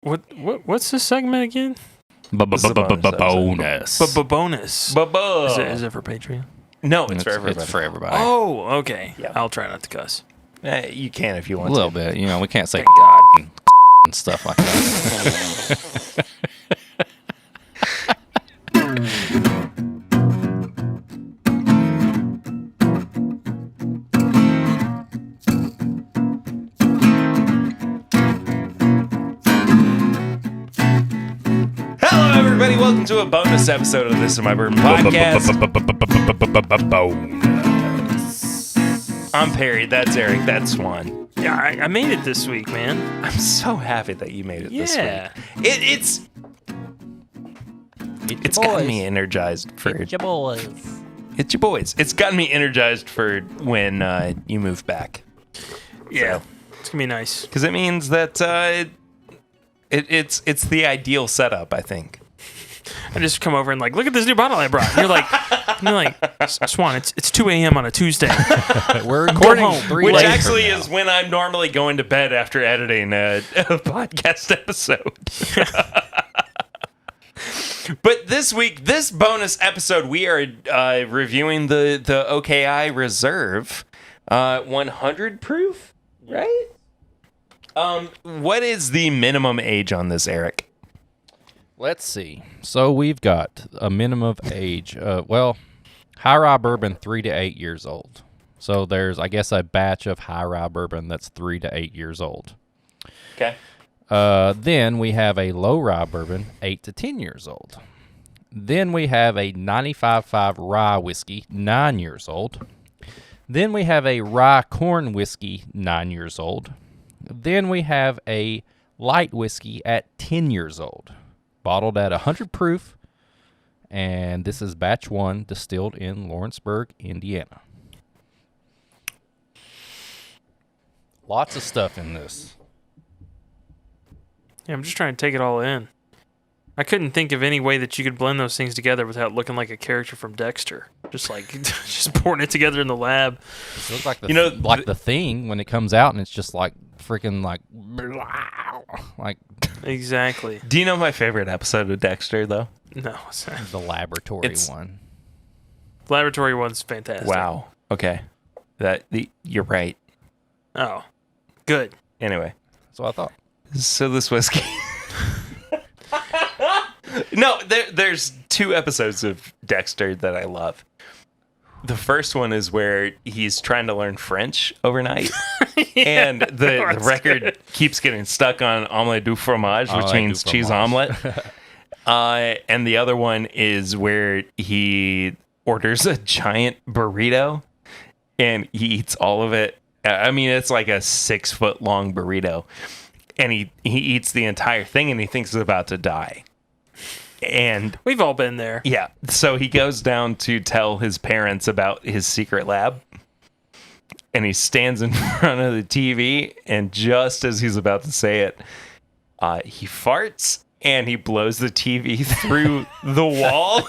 What's this segment again? Bonus. Bonus. Bonus. Is it for Patreon? No, it's for everybody. It's for everybody. Oh, okay. Yeah. I'll try not to cuss. You can if you A want little to. bit. You know, we can't say Thank God. and stuff like that. Hello, everybody. Welcome to a bonus episode of This Is My Bourbon Podcast. I'm Perry. That's Eric. That's Swan. Yeah, I made it this week, man. I'm so happy that you made it this Yeah. week. It's gotten me energized for your boys. It's your boys. It's gotten me energized for when you move back. Yeah. So. It's going to be nice. Because it means that it's the ideal setup, I think. I just come over and like, look at this new bottle I brought. And you're like, Swan, it's 2 a.m. on a Tuesday. We're recording home. 3 Which days actually from now. is when I'm normally going to bed after editing a podcast episode. But this week, this bonus episode, we are reviewing the OKI Reserve 100 proof, right? What is the minimum age on this, Eric? Let's see. So we've got a minimum of age. High rye bourbon 3 to 8 years old. So there's, I guess, a batch of high rye bourbon that's 3 to 8 years old. Okay. Then we have a low rye bourbon 8 to 10 years old. Then we have a 95.5 rye whiskey 9 years old. Then we have a rye corn whiskey 9 years old. Then we have a light whiskey at 10 years old, bottled at 100 proof, and this is batch 1, distilled in Lawrenceburg, Indiana. Lots of stuff in this. Yeah, I'm just trying to take it all in. I couldn't think of any way that you could blend those things together without looking like a character from Dexter. Just like, just pouring it together in the lab. It looks like the Thing when it comes out, and it's just like freaking like Exactly. Do you know my favorite episode of Dexter, though? No, it's not. the laboratory one. Laboratory one's fantastic. Wow. Okay. You're right. Oh, good. Anyway. That's what I thought. So this whiskey. No, there's 2 episodes of Dexter that I love. The first one is where he's trying to learn French overnight, and the record keeps getting stuck on omelette du fromage, which means cheese omelet. And the other one is where he orders a giant burrito, and he eats all of it. I mean, it's like a 6-foot long burrito, and he eats the entire thing, and he thinks he's about to die. And we've all been there. Yeah. So he goes down to tell his parents about his secret lab. And he stands in front of the TV. And just as he's about to say it, he farts and he blows the TV through the wall.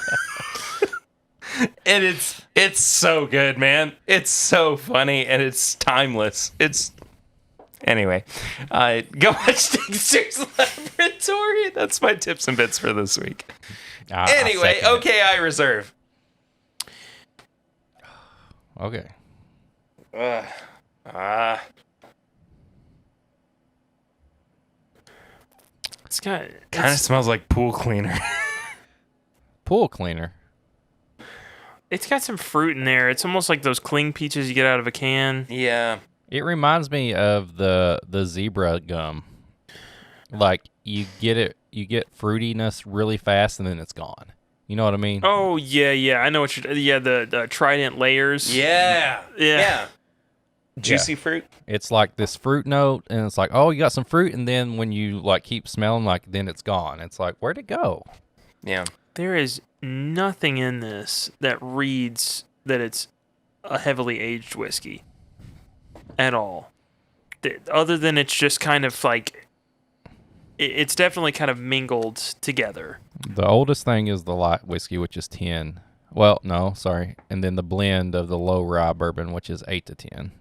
And it's so good, man. It's so funny and it's timeless. Anyway, go watch Dexter's Laboratory. That's my tips and bits for this week. Anyway, OKI Reserve. Okay. It's got Kind of smells like pool cleaner. Pool cleaner. It's got some fruit in there. It's almost like those cling peaches you get out of a can. Yeah. It reminds me of the zebra gum. Like you get fruitiness really fast and then it's gone. You know what I mean? Oh yeah. I know what you're. Yeah, the Trident layers. Yeah. Yeah. Juicy fruit. It's like this fruit note, and it's like, oh, you got some fruit, and then when you like keep smelling, like then it's gone. It's like, where'd it go? Yeah. There is nothing in this that reads that it's a heavily aged whiskey at all. Other than it's just kind of like, it's definitely kind of mingled together. The oldest thing is the light whiskey, which is 10. Well, no, sorry. And then the blend of the low rye bourbon, which is 8 to 10.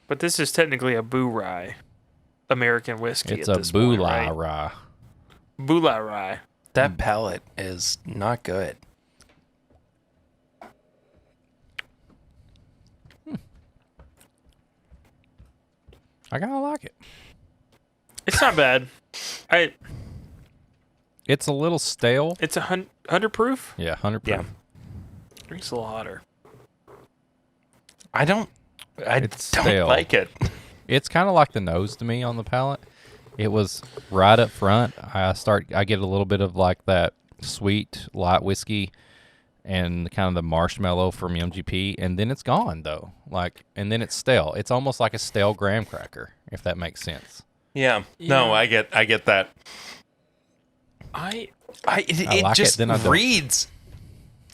But this is technically a Boo Rye American whiskey. It's at a this Boo point, right? Rye. Bula rye. That palate is not good. I kind of like it. It's not bad. It's a little stale. It's 100 proof. Yeah, 100 proof. Yeah. Drink's a little hotter. I don't stale. like it. It's kind of like the nose to me on the palate. It was right up front. I get a little bit of like that sweet light whiskey and kind of the marshmallow from MGP, and then it's gone though. And then it's stale. It's almost like a stale graham cracker, if that makes sense. Yeah. No, I get that. I It like just it, then I don't. reads.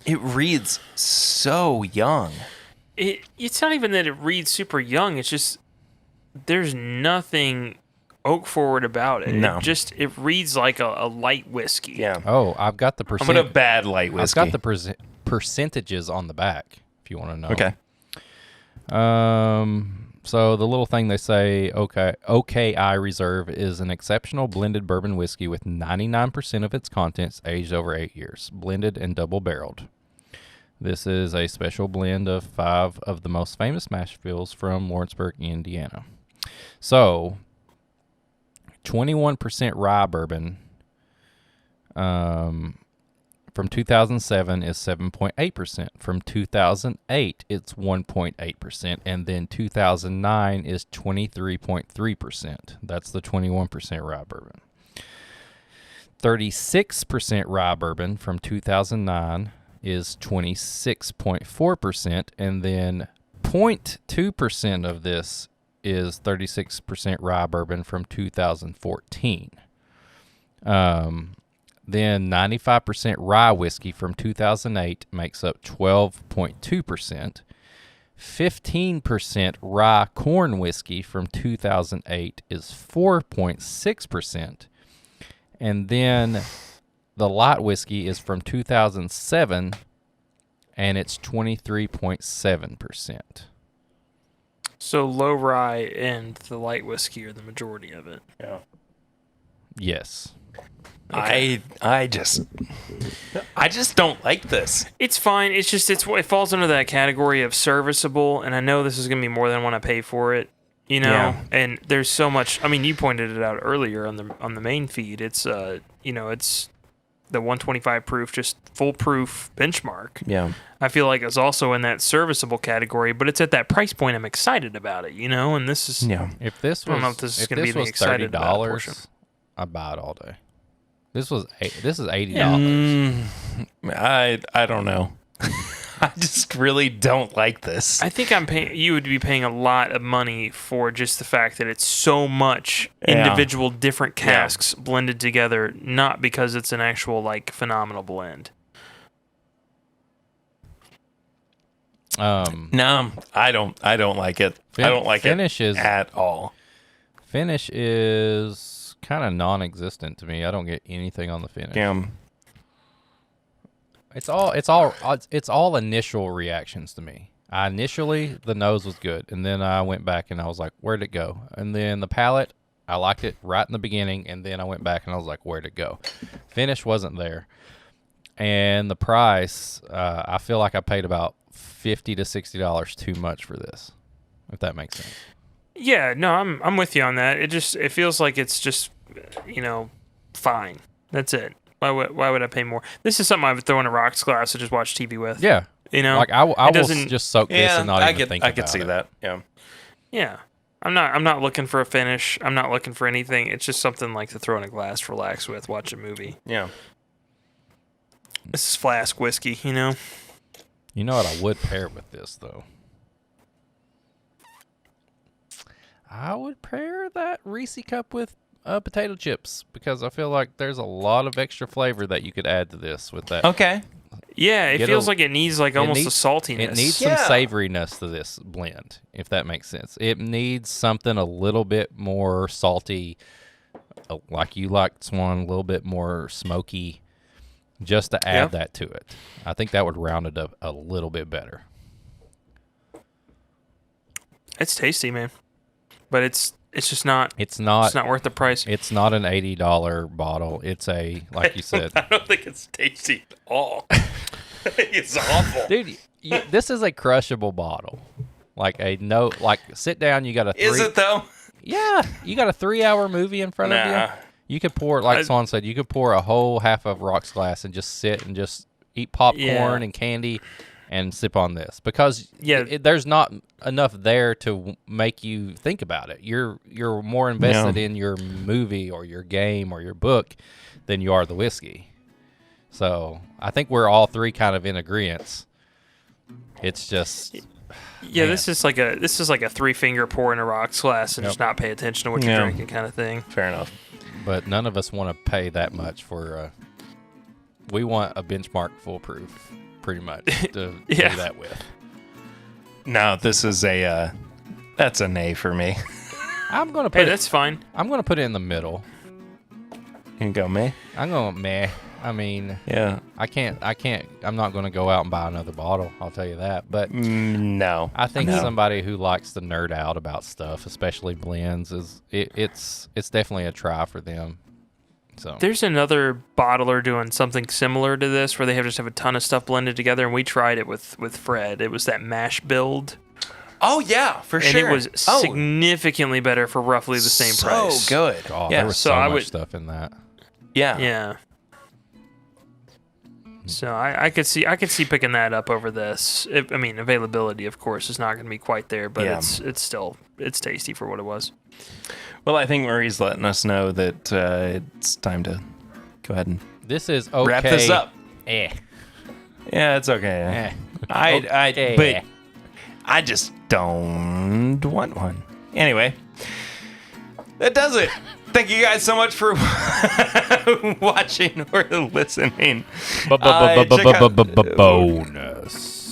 It reads so young. It's not even that it reads super young. It's just there's nothing oak forward about it. No. It reads like a light whiskey. Yeah. Oh, I've got the I'm gonna bad light I've whiskey. got the percentages on the back, if you want to know. Okay. So the little thing they say, OKI Reserve is an exceptional blended bourbon whiskey with 99% of its contents aged over 8 years, blended and double-barreled. This is a special blend of 5 of the most famous mash bills from Lawrenceburg, Indiana. So, 21% rye bourbon from 2007 is 7.8%. From 2008, it's 1.8%. And then 2009 is 23.3%. That's the 21% rye bourbon. 36% rye bourbon from 2009 is 26.4%. And then 0.2% of this is 36% rye bourbon from 2014. Then 95% rye whiskey from 2008 makes up 12.2%. 15% rye corn whiskey from 2008 is 4.6%. And then the light whiskey is from 2007 and it's 23.7%. So low rye and the light whiskey are the majority of it. Yeah. Yes. Okay. I just don't like this. It's fine. It's just it falls under that category of serviceable, and I know this is gonna be more than I want to pay for it. You know, Yeah. and there's so much. I mean, you pointed it out earlier on the main feed. It's it's the 125 proof, just foolproof benchmark. Yeah. I feel like it's also in that serviceable category, but it's at that price point I'm excited about it, and this is Yeah. If this I don't know if was this is if gonna be this the was excited about portion. $30, I'd buy it all day. This is $80. I don't know. I just really don't like this. I think you would be paying a lot of money for just the fact that it's so much individual different casks blended together, not because it's an actual phenomenal blend. No, I don't like it. I don't like it at all. Finish is kind of non-existent to me. I don't get anything on the finish. Yeah. It's all initial reactions to me. Initially, the nose was good, and then I went back and I was like, where'd it go? And then the palate, I liked it right in the beginning, and then I went back and I was like, where'd it go? Finish wasn't there. And the price, I feel like I paid about $50 to $60 too much for this, if that makes sense. Yeah, no, I'm with you on that. It feels like it's just fine. That's it. Why would I pay more? This is something I would throw in a rocks glass to just watch TV with. Yeah. Like I will just soak this and not even think about it. I could see that. Yeah. Yeah. I'm not looking for a finish. I'm not looking for anything. It's just something to throw in a glass, relax with, watch a movie. Yeah. This is flask whiskey, You know what I would pair with this, though? I would pair that Reese cup with potato chips because I feel like there's a lot of extra flavor that you could add to this with that. Okay. Yeah, it feels like it needs almost a saltiness. It needs some savoriness to this blend, if that makes sense. It needs something a little bit more salty, like you like, Swan, a little bit more smoky, just to add that to it. I think that would round it up a little bit better. It's tasty, man. But it's It's just not. It's not. It's not worth the price. It's not an $80 bottle. It's a, like you said, I don't think it's tasty at all. It's awful. dude. This is a crushable bottle. Like sit down. You got a. Is it though? Yeah, you got a 3-hour movie in front of Nah. you. You could pour, like Swan said, you could pour a whole half of rocks glass and just sit and just eat popcorn and candy and sip on this, because there's not enough there to make you think about it. You're more invested in your movie or your game or your book than you are the whiskey. So I think we're all three kind of in agreement. It's just. Yeah, this is like a 3-finger pour in a rocks glass and just not pay attention to what you're drinking, kind of thing. Fair enough. But none of us want to pay that much for. We want a benchmark foolproof, pretty much, to do that with. No, this is that's a nay for me. I'm gonna put. Hey, that's fine. I'm gonna put it in the middle. You can go meh. I'm going meh. I mean, Yeah. I can't. I'm not going to go out and buy another bottle. I'll tell you that. But No. I think somebody who likes to nerd out about stuff, especially blends, it's definitely a try for them. So There's another bottler doing something similar to this, where they just have a ton of stuff blended together, and we tried it with Fred. It was that mash build, Oh yeah, for and sure. it was significantly better for roughly the same price. So good. oh, yeah. there was so so I much would- stuff in that. Yeah. Yeah. So I could see picking that up over this. I mean, availability, of course, is not going to be quite there, but it's still tasty for what it was. Well, I think Marie's letting us know that it's time to go ahead and This is okay. wrap this up. Eh. Yeah, it's okay. Okay. But I just don't want one. Anyway, that does it. Thank you guys so much for watching or listening. Bonus.